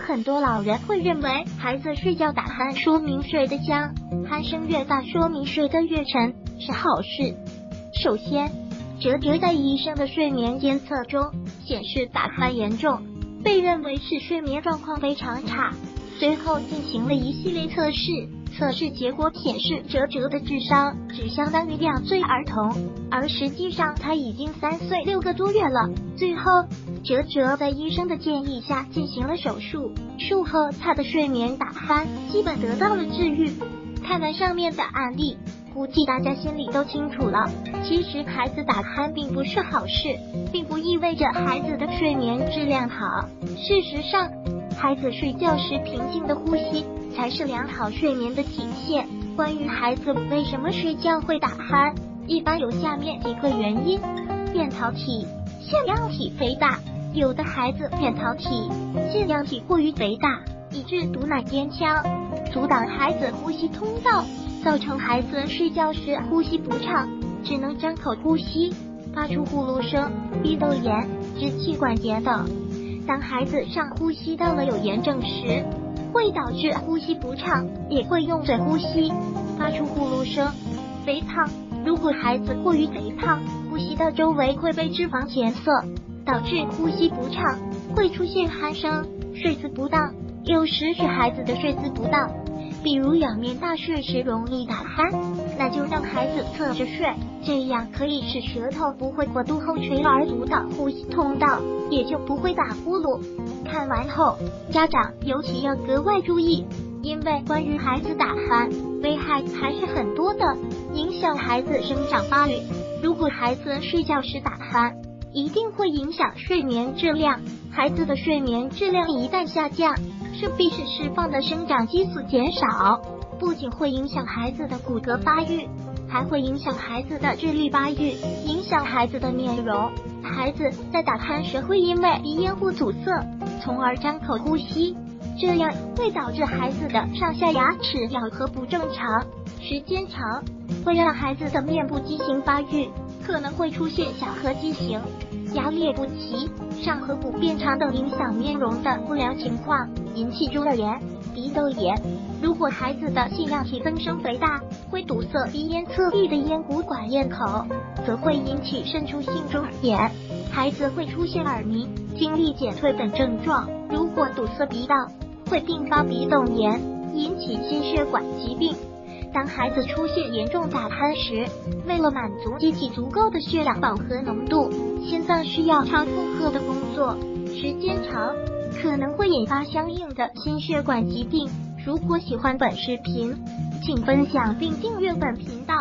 很多老人会认为孩子睡觉打鼾说明睡得香，鼾声越大说明睡得越沉，是好事。首先，哲哲在医生的睡眠监测中显示打鼾严重，被认为是睡眠状况非常差。随后进行了一系列测试，测试结果显示哲哲的智商只相当于2岁儿童，而实际上他已经3岁6个多月了。最后，哲哲在医生的建议下进行了手术，术后他的睡眠打鼾基本得到了治愈。看完上面的案例，估计大家心里都清楚了，其实孩子打鼾并不是好事，并不意味着孩子的睡眠质量好。事实上，孩子睡觉时平静的呼吸才是良好睡眠的体现。关于孩子为什么睡觉会打鼾，一般有下面几个原因：扁桃体、腺样体肥大。有的孩子扁桃体、腺样体过于肥大，以致堵奶边腔，阻挡孩子呼吸通道，造成孩子睡觉时呼吸不畅，只能张口呼吸，发出呼噜声、鼻窦炎、支气管炎等。当孩子上呼吸道了有炎症时，会导致呼吸不畅，也会用嘴呼吸，发出呼噜声。肥胖，如果孩子过于肥胖，呼吸道周围会被脂肪填塞，导致呼吸不畅，会出现鼾声。睡姿不当，有时是孩子的睡姿不当，比如仰面大睡时容易打鼾，那就让孩子侧着睡，这样可以使舌头不会过度后垂而阻挡呼吸通道，也就不会打呼噜。看完后，家长尤其要格外注意，因为关于孩子打鼾，危害还是很多的，影响孩子生长发育。如果孩子睡觉时打鼾，一定会影响睡眠质量。孩子的睡眠质量一旦下降，势必是释放的生长激素减少，不仅会影响孩子的骨骼发育，还会影响孩子的智力发育，影响孩子的面容。孩子在打鼾时会因为鼻咽部阻塞，从而张口呼吸，这样会导致孩子的上下牙齿咬合不正常，时间长会让孩子的面部畸形发育，可能会出现小颌畸形、牙列不齐、上颌骨变长等影响面容的不良情况，引起中耳炎、鼻窦炎。如果孩子的腺样体增生肥大，会堵塞鼻咽侧壁的咽鼓管咽口，则会引起渗出性中耳炎，孩子会出现耳鸣、听力减退等症状。如果堵塞鼻道，会并发鼻窦炎，引起心血管疾病。当孩子出现严重打鼾时，为了满足机体足够的血氧饱和浓度，心脏需要超负荷的工作，时间长可能会引发相应的心血管疾病。如果喜欢本视频，请分享并订阅本频道。